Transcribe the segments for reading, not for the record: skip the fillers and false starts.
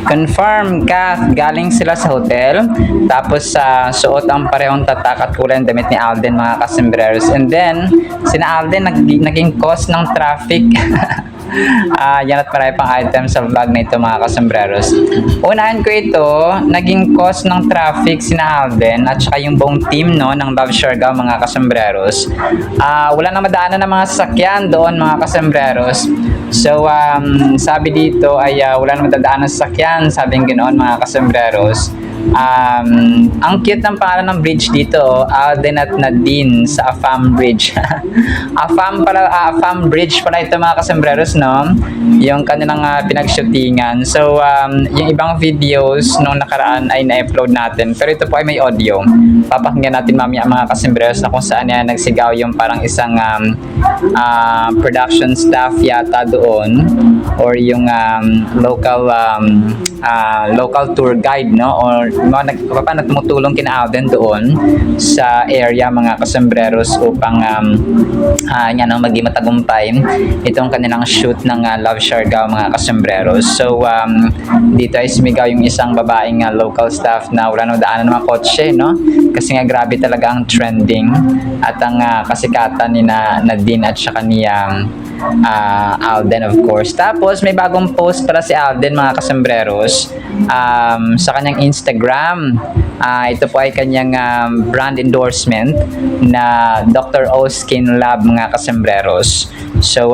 Confirm, Kath, galing sila sa hotel. Tapos suot ang parehong tatak at kulay ng damit ni Alden, mga kasembreros. And then, sina Alden naging cause ng traffic. Yan at marami pang items sa vlog na ito, mga kasembreros. Unahan ko ito, naging cause ng traffic sina Alden at saka yung buong team ng Love Siargao, mga kasembreros. Wala na madaanan ng mga sasakyan doon, mga kasembreros. So, sabi dito ay wala na madadaanan ng sasakyan, sabing ganoon, mga kasembreros. Ang cute ng pangalan ng bridge dito, Alden at Nadine sa Afam Bridge. Afam Bridge pala ito, mga kasembreros, no? Yung kanilang pinagshootingan. So, yung ibang videos nung nakaraan ay na-upload natin. Pero ito po ay may audio. Papakinggan natin mamaya, mga kasembreros, na kung saan yan nagsigaw yung parang isang production staff yata doon, or yung local tour guide, no? Or mga tumutulong kina Alden doon sa area, mga kasembreros, upang maging matagumpay itong kanilang shoot ng Love Siargao, mga kasembreros. So, dito ay sumigaw yung isang babaeng local staff na wala nang daanan ng mga kotse, no? Kasi nga grabe talaga ang trending at ang kasikatan ni Nadine at saka ni Alden, of course. Tapos may bagong post para si Alden, mga kasembreros, sa kanyang Instagram. Ito po ay kanyang brand endorsement na Dr. O Skin Lab, mga kasembreros. So,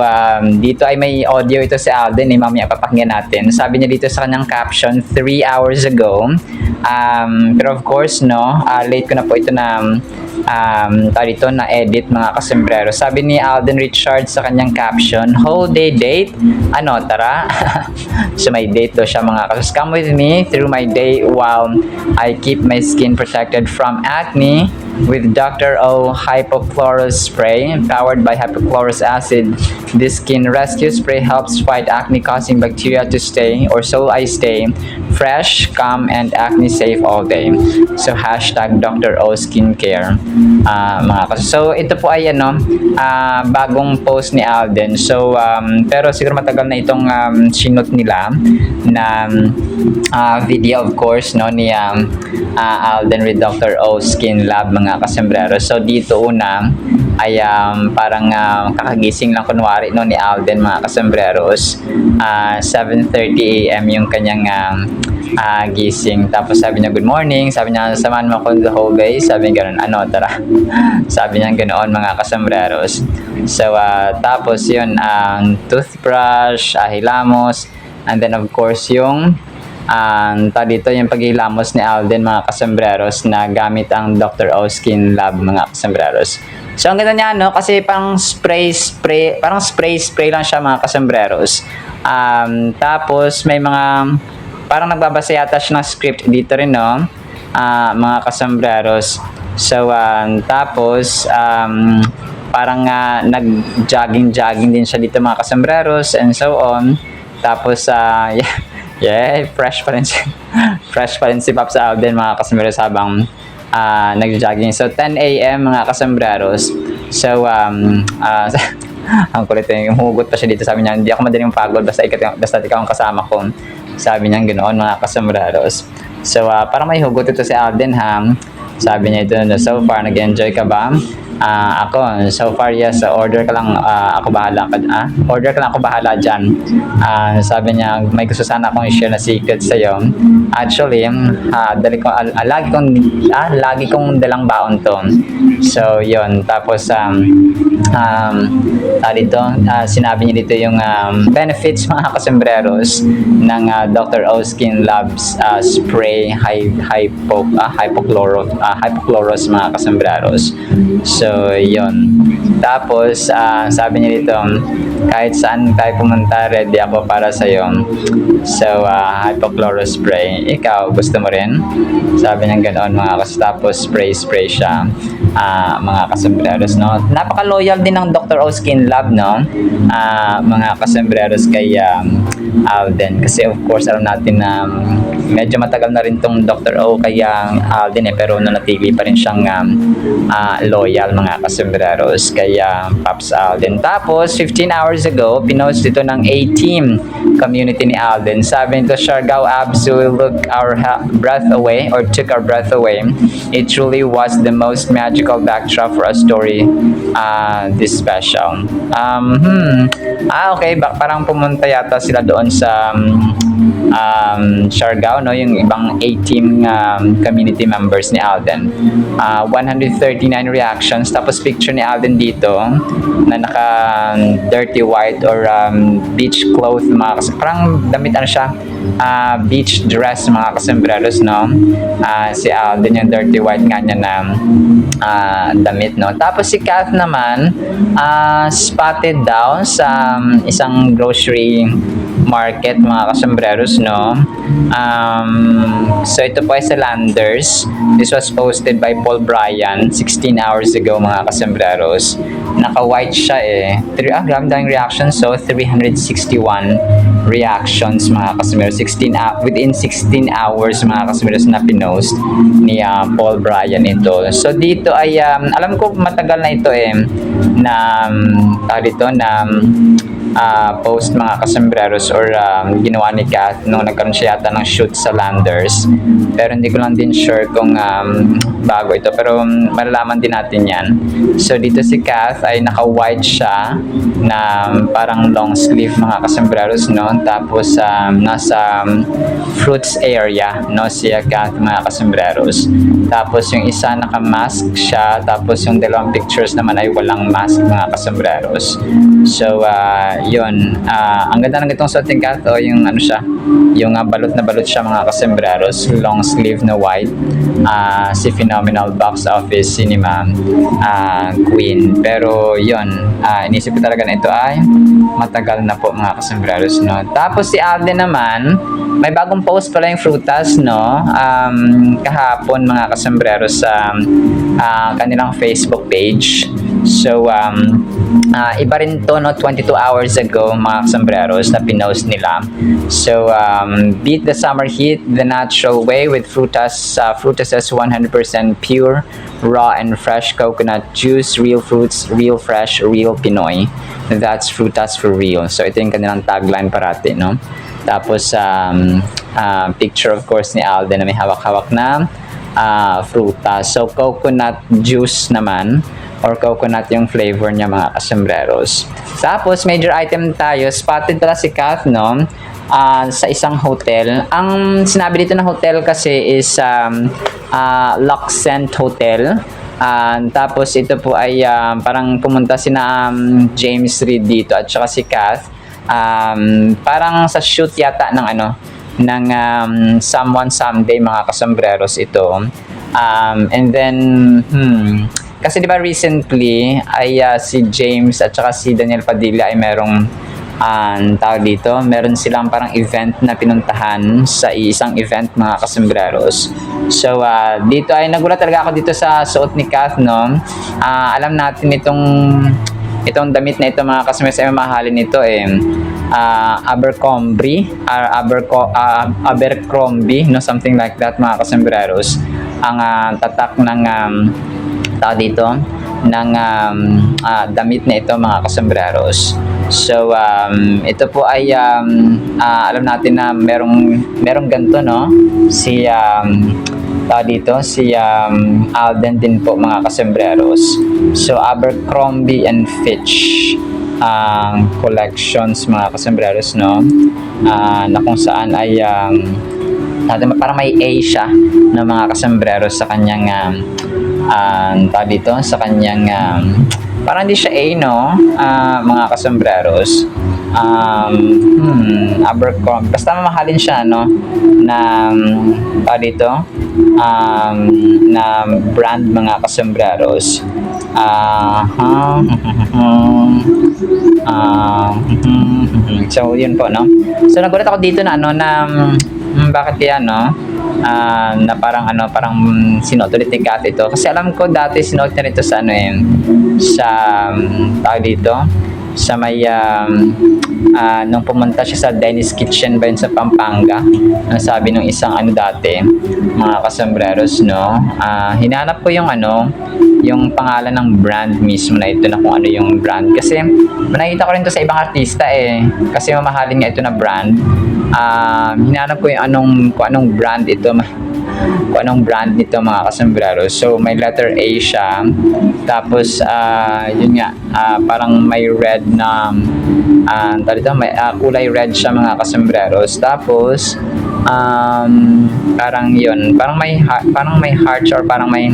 dito ay may audio ito si Alden, mamaya papakinggan natin. Sabi niya dito sa kanyang caption, 3 hours ago. Pero of course, late ko na po ito na edit, mga kasembreros. Sabi ni Alden Richard sa kanyang caption, whole day date. Tara. So, may date daw siya, mga kasembreros. Come with me through my day while I keep my skin protected from acne with Dr. O Hypochlorous Spray powered by hypochlorous acid. This skin rescue spray helps fight acne causing bacteria to stay, or so I stay, fresh, calm, and acne safe all day. So hashtag Dr. O Skincare, mga kasi. So ito po ay bagong post ni Alden. So pero siguro matagal na itong sinot nila na video, of course, ni Alden with Dr. O Skin Lab, mga kasembreros. So dito una ay parang kakagising lang kunwari ni Alden, mga kasembreros. 7:30 AM yung kanyang gising. Tapos sabi niya, good morning. Sabi niya, samahan mo ako the whole day. Sabi niya ganoon, tara. Sabi niya ganoon, mga kasembreros. So tapos yun, toothbrush, hilamos, and then of course yung dito yung paghilamos ni Alden, mga kasembreros, na gamit ang Dr. O Skin Lab, mga kasembreros. So ang ganda niya, kasi parang spray lang siya, mga kasembreros. Tapos may mga parang nagbabasa yata siya ng script dito rin, mga kasembreros. So tapos parang nag-jogging din siya dito, mga kasembreros, and so on. Tapos fresh pa rin si Pops Alden, mga kasembreros, habang nag-jogging. So 10 AM, mga kasembreros. So ang kulit, humugot pa siya dito. Sabi niya, hindi ako madaling pagod basta ikaw ang kasama ko. Sabi niya ganoon, mga kasembreros. So parang may hugot ito si Alden, sabi niya ito, so far nag-enjoy ka ba? Ako, so far, yes. Order ka lang, ako bahala dyan. Sabi niya, may gusto sana akong i-share na secret sa'yo. Actually, lagi kong dalang baon to. So, yun. Tapos, sinabi niya dito yung benefits, mga kasembreros, ng Dr. O Skin Labs spray hypochlorous, mga kasembreros. So, yun. Tapos, sabi niya dito, kahit saan tayo pumunta, ready ako para sa'yo. So, hypochlorous spray. Ikaw, gusto mo rin? Sabi niya ganoon, mga kasembreros. Tapos, spray siya, mga kasembreros, Napaka-loyal din ng Dr. O Skin Lab, mga kasembreros, kay Alden. Kasi, of course, alam natin na medyo matagal na rin tong Dr. O kaya Alden pero nanatili pa rin siyang loyal mga kasembreros kaya Pops Alden. Tapos 15 hours ago pinost ito ng A-Team community ni Alden. Sabi nito, Siargao absolutely breath away or took our breath away. It truly was the most magical backdrop for a story this special. Okay, parang pumunta yata sila doon sa Siargao, no, yung ibang A-Team community members ni Alden. 139 reactions, tapos picture ni Alden dito na naka dirty white or beach clothes, parang damit ano siya, beach dress mga kasembreros, no. Si Alden yung dirty white nga niya na damit, no. Tapos si Kath naman spotted daw sa isang grocery market mga kasembreros, no. So ito po ay sa Landers. This was posted by Paul Bryan 16 hours ago mga kasembreros. Naka-white siya grabe daming reactions. So 361 reactions mga kasembreros, within 16 hours mga kasembreros na pinost ni Paul Bryan ito. So dito ay alam ko matagal na ito na post mga kasembreros or ginawa ni Kath nung nagkaroon siya yata ng shoot sa Landers, pero hindi ko lang din sure kung bago ito, pero malalaman din natin yan. So dito si Kath ay naka-white siya na parang long sleeve mga kasembreros, no. Tapos nasa fruits area, no, si Kath mga kasembreros. Tapos yung isa naka-mask siya, tapos yung dalawang pictures naman ay walang mask mga kasembreros. So yun, ang ganda ng itong suot ni Kath, yung ano siya, yung balot na balot siya mga kasembreros, long sleeve na white. Si Phenomenal Box Office Cinema Queen. Pero yun, inisip ko talaga na ito ay matagal na po mga kasembreros, no. Tapos si Alden naman, may bagong post pala yung Frutas, no, kahapon mga kasembreros sa kanilang Facebook page. So iba rin to, no, 22 hours ago mga kasembreros na pinost nila. So beat the summer heat the natural way with Frutas. Frutas is 100% pure, raw and fresh coconut juice, real fruits, real fresh, real Pinoy. That's Frutas for real. So ito yung kanilang tagline parati, no. Tapos picture of course ni Alden na may hawak-hawak na frutas. So coconut juice naman or coconut yung flavor niya mga kasembreros. Tapos major item tayo, spotted pala si Kath, no, sa isang hotel. Ang sinabi dito na hotel kasi is Luxent Hotel. Tapos ito po ay parang pumunta sina James Reid dito at saka si Kath. Parang sa shoot yata ng ng Someone Someday mga kasembreros ito. And then kasi di ba recently ay si James at saka si Daniel Padilla ay merong tawag dito, meron silang parang event na pinuntahan sa isang event mga kasembreros. So dito ay nagulat talaga ako dito sa suot ni Kath, no. Alam natin itong damit na ito mga kasembreros ay mamahalin nito Abercrombie, no, something like that mga kasembreros. Ang tatak ng tao dito ng damit na ito mga kasembreros. So ito po ay alam natin na merong ganito, no, si tao dito si Alden din po mga kasembreros. So Abercrombie and Fitch collections mga kasembreros, no, na kung saan ay parang may A siya ng mga kasembreros sa kanyang dito sa kanyang parang hindi siya A, no, mga kasembreros. Abercrombie, basta mamahalin siya, no, na dito na brand mga kasembreros. So yun po, no. So nagulat ako dito na bakit kaya, no, na parang sinuot ulit ni Kath ito. Kasi alam ko dati sinuot na ito sa sa tawag dito sa may nung pumunta siya sa Dennis Kitchen ba yun sa Pampanga, ang sabi ng isang dati, mga kasambreros, no, hinanap ko yung yung pangalan ng brand mismo na ito, na kung ano yung brand, kasi nakita ko rin to sa ibang artista kasi mamahalin nga ito na brand. Hinanap ko yung kung anong brand ito, kung anong brand nito, mga kasombrero. So may letter A siya, tapos yun nga, parang may red na may kulay red siya, mga kasembreros. Tapos parang yun, parang may heart or parang may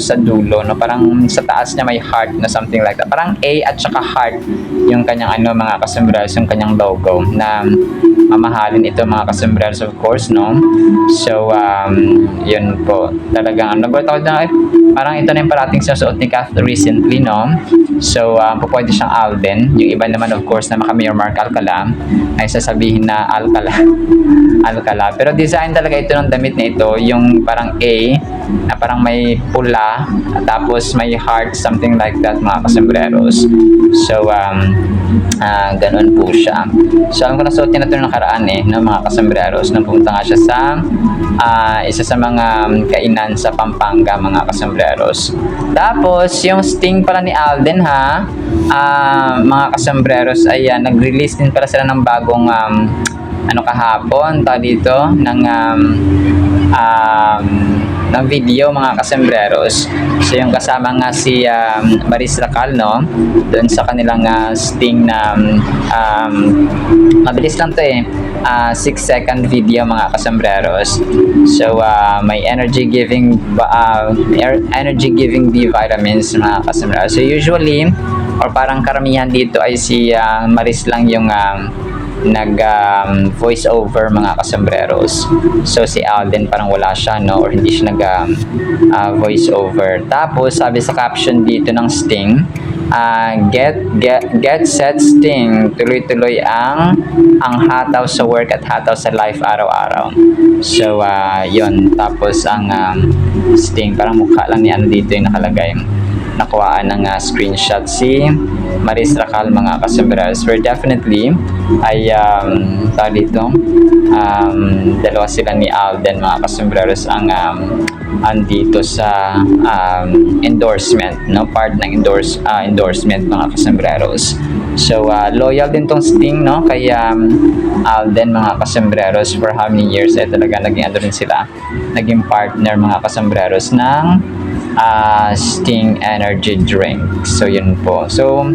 sa dulo, no, parang sa taas niya may heart na something like that, parang A at saka heart yung kanyang mga kasembreros, yung kanyang logo, na mamahalin ito, mga kasembreros, of course, no. So yun po, talagang nagulat ako na parang ito na yung parating sinusuot ni Kath recently, no. So pwede siyang Alden. Yung iba naman, of course, na Mayor Mark Alcala ay sasabihin na Alcala. Pero design talaga ito ng damit na ito, yung parang A na parang may pula, tapos may heart, something like that, mga kasembreros. So ganun po siya. So alam ko na suot niya na ito ng nakaraan ng mga kasembreros, nang pumunta nga siya sa isa sa mga kainan sa Pampanga, mga kasembreros. Tapos yung sting pala ni Alden, mga kasembreros, ay nag-release din pala sila ng bagong kahapon dito ng video, mga kasembreros. So yung kasama nga si Maris Racal, no, doon sa kanilang sting na mabilis lang to 6-second video, mga kasembreros. So may energy giving B vitamins, mga kasembreros. So usually, or parang karamihan dito ay si Maris lang yung voice over, mga kasembreros. So si Alden parang wala siya, no, or hindi siya voice over. Tapos sabi sa caption dito ng sting, get set sting, tuloy-tuloy ang hataw sa work at hataw sa life araw-araw. So yun, tapos ang sting, parang mukha lang ni dito yung nakalagay. Nakuhaan ng screenshot si Maris Racal, mga kasembreros. Where definitely ay dito dalawa sila ni Alden, mga kasembreros, ang andito sa endorsement, no, part ng endorsement, mga kasembreros. So loyal din tong sting, no, kay Alden, mga kasembreros, for how many years talaga naging rin sila, naging partner, mga kasembreros, ng Sting energy drink. So yun po. So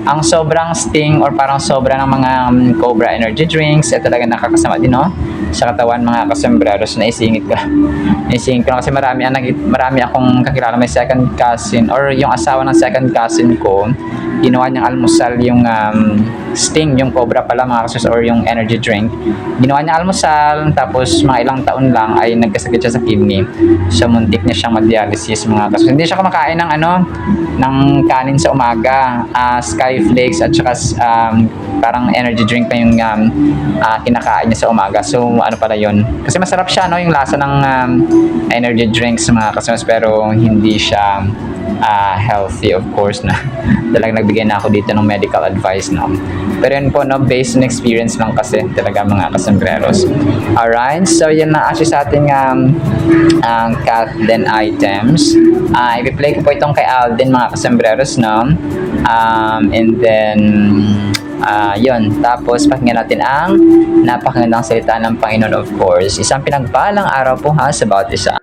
ang sobrang Sting or parang sobra ng mga Cobra energy drinks ay talaga nakakasama din, no, sa katawan, mga kasembreros. Naisingit ko kasi marami akong kakilala, may second cousin or yung asawa ng second cousin ko, ginawa niyang almusal yung Sting, yung Cobra pala, mga kasembreros, or yung energy drink. Ginawa niya almusal, tapos mga ilang taon lang ay nagkasakit siya sa kidney. So muntik niya siyang mag-dialysis, mga kasembreros. Hindi siya kumakain ng ng kanin sa umaga, Skyflakes at saka parang energy drink pa yung kinakain niya sa umaga. So ano pala yun, kasi masarap siya, no, yung lasa ng energy drinks, mga kasembreros, pero hindi siya healthy, of course, na talagang nagbigay na ako dito ng medical advice, no. Pero yun po, no, based on experience lang kasi talaga, mga kasembreros. Alright, so yun na actually sa ating Kathleen items. I-replay ko po itong kay Alden, mga kasembreros, no. And then yun, tapos pakinggan natin ang napakagandang salita ng Panginoon, of course. Isang pinagpalang araw po sa bawat isa.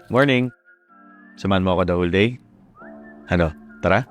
Morning! Samahan mo ako the whole day? Ano, tara?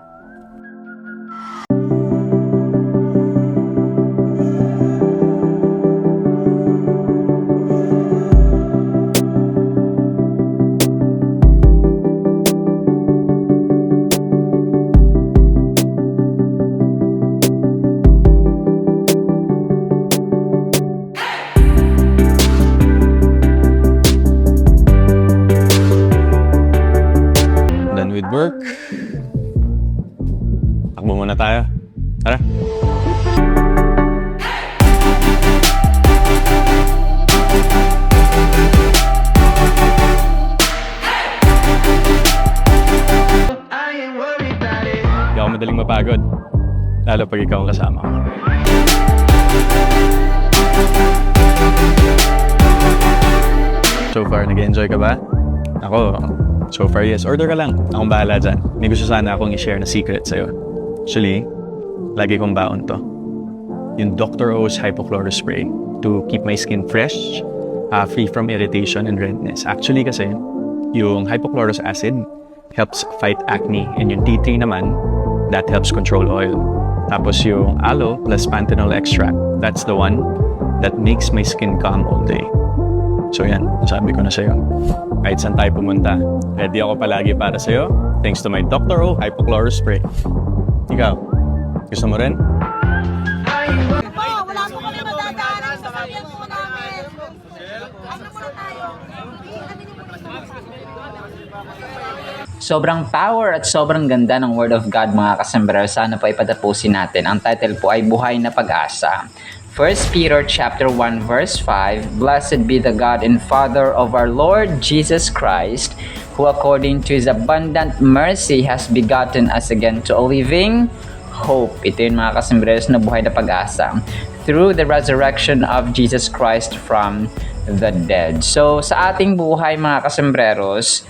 Done with work. Takbo muna tayo. Tara. Hindi ako madaling mapagod. Lalo pag ikaw ang kasama ko. So far, nag-enjoy ka ba? Ako, so far yes. Order ka lang. Akong bahala dyan. May gusto sana akong i-share na secret sa'yo. Actually, lagi kong baon to. Yung Dr. O's Hypochlorous Spray to keep my skin fresh, free from irritation and redness. Actually kasi, yung hypochlorous acid helps fight acne. And yung tea tree naman, that helps control oil. Tapos yung aloe plus panthenol extract, that's the one that makes my skin calm all day. So yan, sabi ko na sa'yo. Kahit saan tayo pumunta, ready ako palagi para sa'yo. Thanks to my Dr. O Hypochlorous Spray. Ikaw, gusto mo rin? Wala po kami madadaanan sa sabihan po namin. Ano muna tayo? Sobrang power at sobrang ganda ng Word of God mga kasambrero. Sana po ipatapusin natin. Ang title po ay Buhay na Pag-asa. 1 Peter chapter 1 verse 5, Blessed be the God and Father of our Lord Jesus Christ, who according to His abundant mercy has begotten us again to a living hope. Ito yung mga kasambreros na buhay na pag-asa. Through the resurrection of Jesus Christ from the dead. So sa ating buhay mga kasambreros,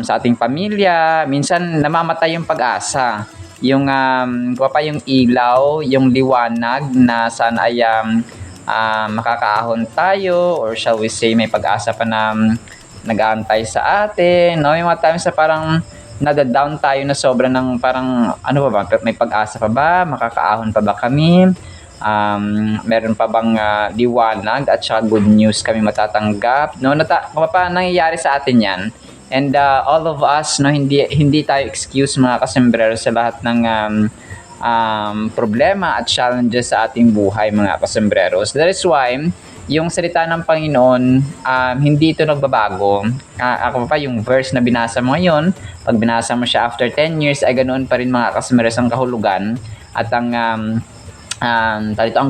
sa ating pamilya, minsan namamatay yung pag-asa. Yung yung ilaw, yung liwanag na sana ay makakaahon tayo, or shall we say may pag-asa pa na nag-aantay sa atin, no? Yung mga times na parang nada-down tayo na sobra ng parang ano ba, may pag-asa pa ba, makakaahon pa ba kami, meron pa bang liwanag at saka good news kami matatanggap, no? Pa nangyayari sa atin yan. And all of us, no, hindi tayo excuse mga kasembrero sa lahat ng problema at challenges sa ating buhay mga kasembreros. That is why yung salita ng Panginoon, hindi ito nagbabago. Ako pa yung verse na binasa mo ngayon, pag binasa mo siya after 10 years, ay ganoon pa rin mga kasembreros ang kahulugan at ang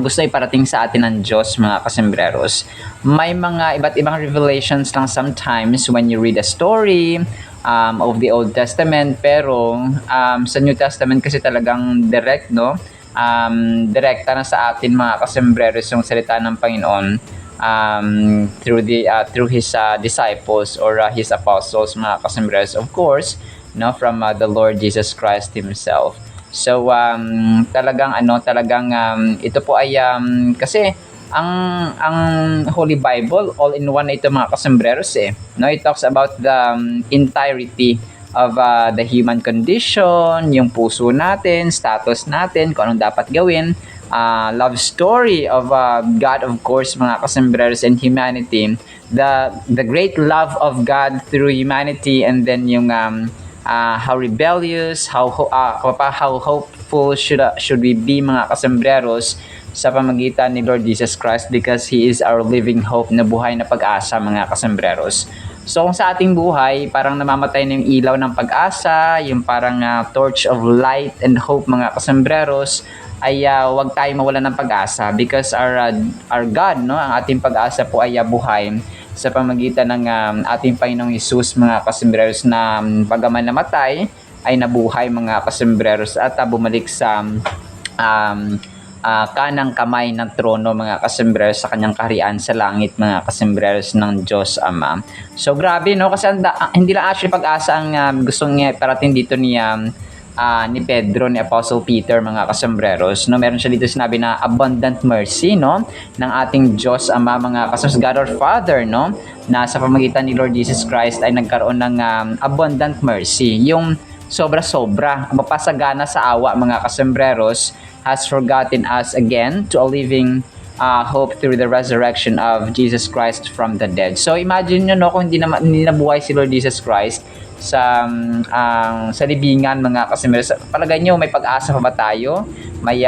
gusto ay parating sa atin ng Diyos mga kasembreros. May mga iba't ibang revelations lang sometimes when you read a story of the Old Testament, pero sa New Testament kasi talagang direct, no? Direkta na sa atin mga kasembreros yung salita ng Panginoon through His disciples or His apostles mga kasembreros, of course, no, from the Lord Jesus Christ Himself. So talagang ito po ay kasi ang Holy Bible all in one na ito mga kasembreros no, it talks about the entirety of the human condition, yung puso natin, status natin, kung anong dapat gawin, love story of God, of course mga kasembreros, and humanity, the great love of God through humanity, and then yung how rebellious, how hopeful should we be mga kasembreros sa pamagitan ni Lord Jesus Christ, because He is our living hope na buhay na pag-asa mga kasembreros. So kung sa ating buhay parang namamatay na yung ilaw ng pag-asa, yung parang torch of light and hope mga kasembreros, ay wag tayo mawalan ng pag-asa, because our God, no, ang ating pag-asa po ay buhay sa pamagitan ng ating Panginoong Hesus mga kasembreros, na bagaman namatay ay nabuhay mga kasembreros at bumalik sa kanang kamay ng trono mga kasembreros sa kanyang kaharian sa langit mga kasembreros ng Diyos Ama. So grabe, no, kasi hindi lang actually pag-asa ang gustong parating dito ni Pedro, ni Apostle Peter mga kasembreros, no. Meron siya dito sinabi na abundant mercy, no, ng ating Diyos Ama mga kasembreros, God our Father, no, na sa pamagitan ni Lord Jesus Christ ay nagkaroon ng abundant mercy, yung sobra-sobra, mapasagana sa awa mga kasembreros, has forgotten us again to a living hope through the resurrection of Jesus Christ from the dead. So imagine nyo, no, kung hindi nabuhay si Lord Jesus Christ sa libingan mga kasembreros, palagay nyo may pag-asa pa ba tayo? May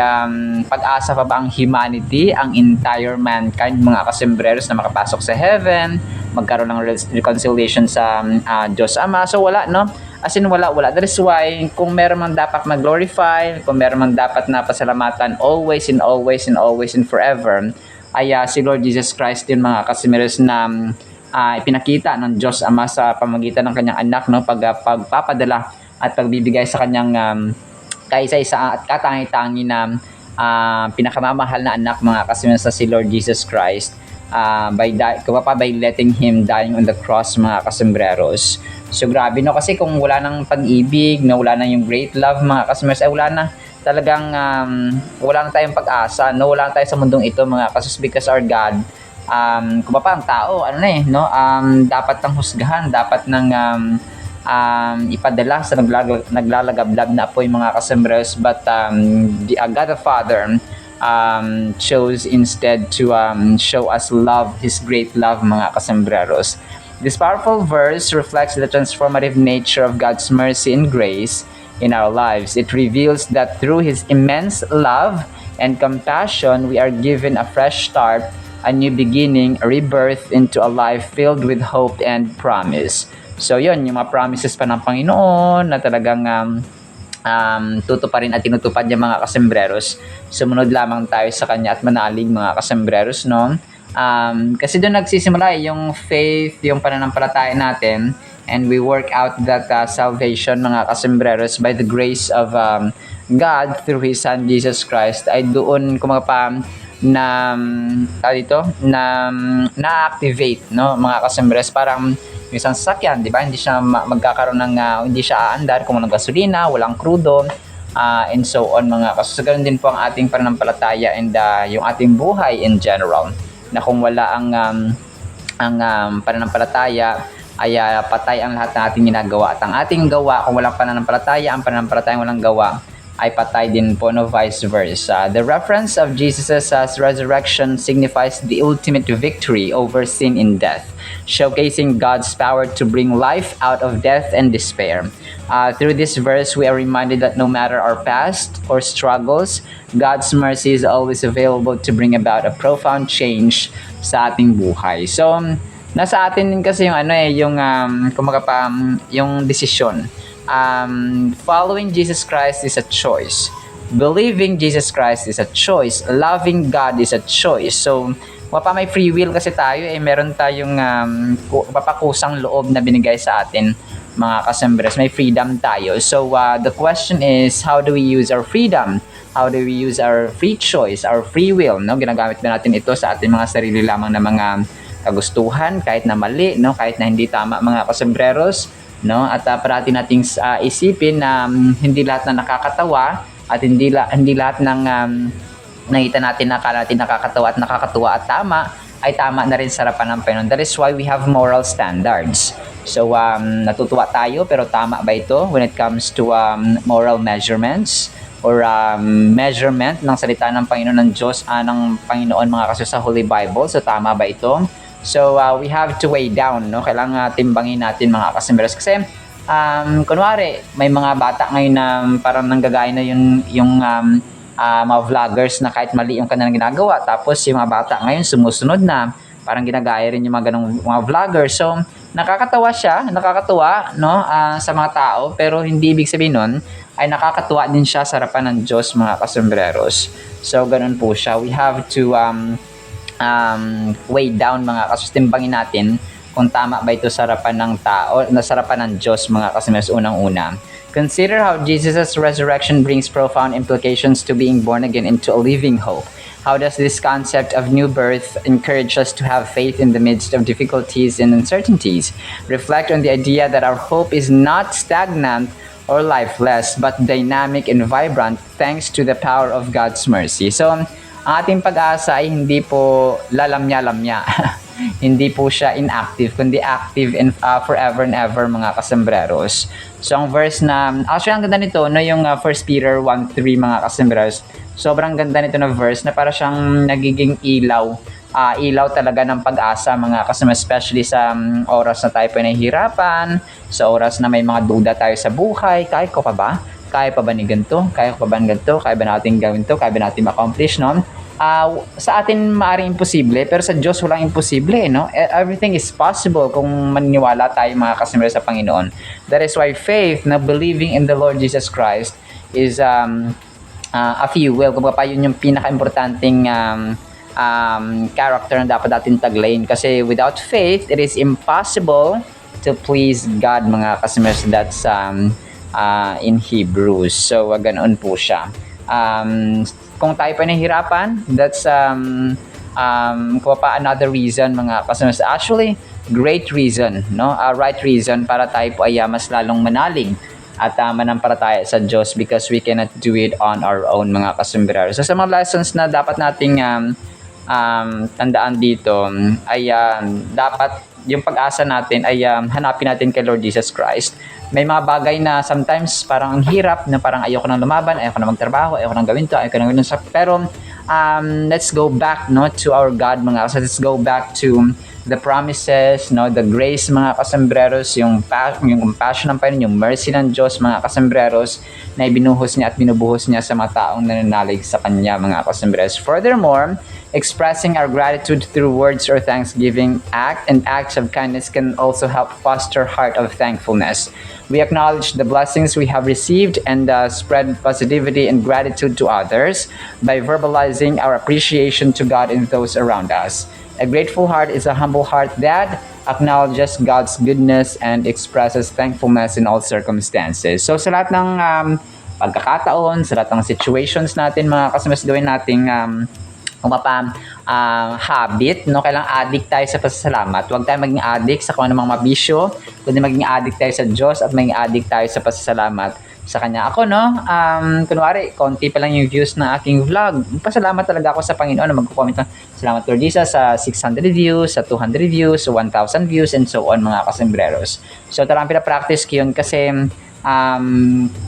pag-asa pa ba ang humanity, ang entire mankind mga kasembreros, na makapasok sa heaven, magkaroon ng reconciliation sa Diyos Ama? So wala, no? As in wala. That is why kung meron man dapat mag-glorify, kung meron man dapat na pasalamatan always and forever, ay si Lord Jesus Christ din mga kasembreros, na ipinakita ng Diyos Ama sa pamagitan ng kanyang anak, no, pagpapadala at pagbibigay sa kanyang kaisa-isa at katangi-tangi na pinakamamahal na anak mga kasama sa si Lord Jesus Christ, by letting Him dying on the cross mga kasembreros. So grabe no, kasi kung wala nang pag-ibig, no, wala nang yung great love mga kasembreros, ay wala na talagang wala na tayong pag-asa, no, wala na tayo sa mundong ito mga kasus, because our God, kung pa ang tao, ano na no, dapat nang husgahan, dapat nang ipadala sa naglalagablab na apoy mga kasembreros, but the God the Father chose instead to show us love, His great love mga kasembreros. This powerful verse reflects the transformative nature of God's mercy and grace in our lives. It reveals that through His immense love and compassion, we are given a fresh start, a new beginning, a rebirth into a life filled with hope and promise. So yun, yung mga promises pa ng Panginoon na talagang tutuparin at tinutupad yung mga kasembreros. Sumunod lamang tayo sa Kanya at manalig mga kasembreros, no? Kasi doon nagsisimula yung faith, yung pananampalataya natin, and we work out that salvation mga kasembreros by the grace of God through His Son Jesus Christ, ay doon kumapa na-activate, no mga kasembreros. Parang yung isang sasakyan, di ba? Hindi siya magkakaroon ng hindi siya aandar kung walang gasolina, walang krudo, and so on mga kasus. So, ganun din po ang ating pananampalataya and yung ating buhay in general. Na kung wala ang pananampalataya, ay patay ang lahat ng ating ginagawa. At ang ating gawa, kung walang pananampalataya, ang pananampalataya walang gawa, ay patay din po, no, vice versa. The reference of Jesus' resurrection signifies the ultimate victory over sin and death, showcasing God's power to bring life out of death and despair. Through this verse, we are reminded that no matter our past or struggles, God's mercy is always available to bring about a profound change sa ating buhay. So, nasa atin din kasi yung yung desisyon. Following Jesus Christ is a choice. Believing Jesus Christ is a choice. Loving God is a choice. So, may free will kasi tayo, meron tayong papakusang loob na binigay sa atin mga kasembres. May freedom tayo. So, the question is, how do we use our freedom? How do we use our free choice, our free will? No? Ginagamit ba natin ito sa ating mga sarili lamang na mga kagustuhan, kahit na mali, no? Kahit na hindi tama mga kasembreros, no? At parati nating isipin na hindi lahat na nakakatawa at hindi lahat ng nakita natin na akala natin nakakatawa at nakakatuwa at tama ay tama na rin sa harapan ng Panginoon. That is why we have moral standards. So natutuwa tayo, pero tama ba ito when it comes to moral measurements or measurement ng salita ng Panginoon ng Diyos, ng Panginoon mga kaso sa Holy Bible? So tama ba ito? So, we have to weigh down, no? Kailangan timbangin natin mga kasembreros. Kasi, kunwari, may mga bata ngayon na parang nanggagaya na yung mga vloggers na kahit mali yung kanilang ginagawa. Tapos, yung mga bata ngayon sumusunod na. Parang ginagaya rin yung mga ganong mga vloggers. So, nakakatuwa, no? Sa mga tao. Pero, hindi ibig sabihin nun, ay nakakatuwa din siya sa harapan ng Diyos mga kasembreros. So, ganun po siya. We have to weigh down mga kasus, timbangin natin kung tama ba ito sa harapan ng tao, sa harapan ng Diyos mga kasembreros. Unang-una, consider how Jesus' resurrection brings profound implications to being born again into a living hope. How does this concept of new birth encourage us to have faith in the midst of difficulties and uncertainties? Reflect on the idea that our hope is not stagnant or lifeless, but dynamic and vibrant thanks to the power of God's mercy. So, ang ating pag-asa ay hindi po lalamya-lamya. Hindi po siya inactive, kundi active and forever and ever mga kasembreros. So, ang verse na, actually, ang ganda nito, no, yung 1 Peter 1:3 mga kasembreros. Sobrang ganda nito na verse na para siyang nagiging ilaw. Ilaw talaga ng pag-asa mga kasembreros, especially sa oras na tayo po nahihirapan, sa oras na may mga duda tayo sa buhay. Kaya ko pa ba? Kaya pa ba ni ganito? Kaya ko pa ba ni ganito? Kaya ba natin gawin to? Kaya ba natin ma-accomplish, no? Sa atin maaaring imposible, pero sa Diyos walang imposible, no? Everything is possible kung maniniwala tayo mga kasembreros sa Panginoon. That is why faith, na believing in the Lord Jesus Christ, is a fuel. Kung pa yun yung pinaka-importanting character na dapat natin taglayin. Kasi without faith, it is impossible to please God mga kasembreros. in Hebrews. So, ganoon po siya. Kung tayo pa nahihirapan, that's another reason mga customers. Actually, great reason, no? Right reason para tayo po ay mas lalong manalig at manampalataya sa Diyos because we cannot do it on our own mga kasumbrero. So sa mga lessons na dapat nating tandaan dito ay dapat yung pag-asa natin ay hanapin natin kay Lord Jesus Christ. May mga bagay na sometimes parang ang hirap na parang ayoko nang lumaban, ayoko nang magtrabaho, ayoko nang gawin to, ayoko nang gawin to. Pero let's go back to our God mga kasambreros. Let's go back to the promises, the grace mga kasambreros, yung compassion ng Panginoon, yung mercy ng Diyos mga kasambreros na ibinuhos niya at binubuhos niya sa mga taong nananalig sa Kanya mga kasambreros. Furthermore, expressing our gratitude through words or thanksgiving and acts of kindness can also help foster heart of thankfulness. We acknowledge the blessings we have received and spread positivity and gratitude to others by verbalizing our appreciation to God and those around us. A grateful heart is a humble heart that acknowledges God's goodness and expresses thankfulness in all circumstances. So sa lahat ng pagkakataon, sa lahat ng situations natin, mga kasama, gawin nating habit, kailangang addict tayo sa pasasalamat. Huwag tayo maging addict sa kung anumang mabisyo, kundi maging addict tayo sa Diyos at maging addict tayo sa pasasalamat sa Kanya. Ako, kunwari, konti pa lang yung views na aking vlog. Pasalamat talaga ako sa Panginoon na mag-comment ng salamat Lord Jesus sa 600 views, sa 200 views, sa 1,000 views, and so on mga kasambreros. So, talagang pinapractice ko yun kasi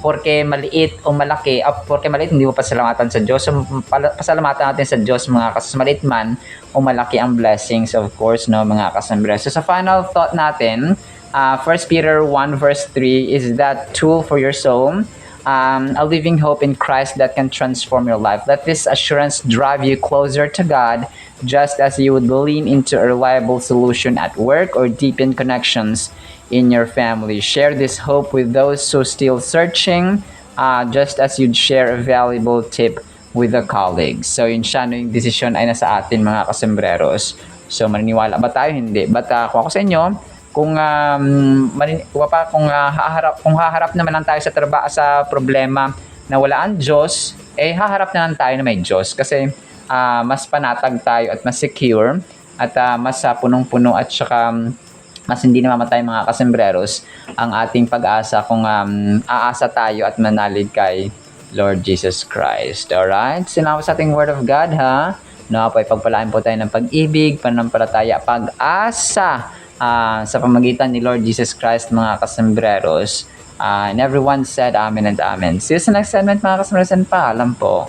porke maliit o malaki, porke maliit hindi mo pasalamatan sa Diyos. So, pasalamatan natin sa Diyos mga kasambreros, maliit man o malaki ang blessings, of course, mga kasambreros. So, sa final thought natin, 1 Peter 1 verse 3 is that tool for your soul, a living hope in Christ that can transform your life. Let this assurance drive you closer to God, just as you would lean into a reliable solution at work or deepen connections in your family. Share this hope with those who still searching, just as you'd share a valuable tip with a colleague. So yun siya, yung decision ay nasa atin mga kasambreros. So maniniwala ba tayo? Hindi. But kung ako sa inyo, kung haharap naman lang tayo sa problema na wala ang Diyos, haharap na lang tayo na may Diyos kasi mas panatag tayo at mas secure at mas punong-puno at saka mas hindi namamatay mga kasambreros ang ating pag-asa kung aasa tayo at manalig kay Lord Jesus Christ. Alright? Salamat sa ating Word of God, ha? Po, pagpalaan po tayo ng pag-ibig, pananampalataya, pag-asa sa pamagitan ni Lord Jesus Christ mga kasambreros. And everyone said amen and amen. See you sa next segment mga kasambreros, and paalam po.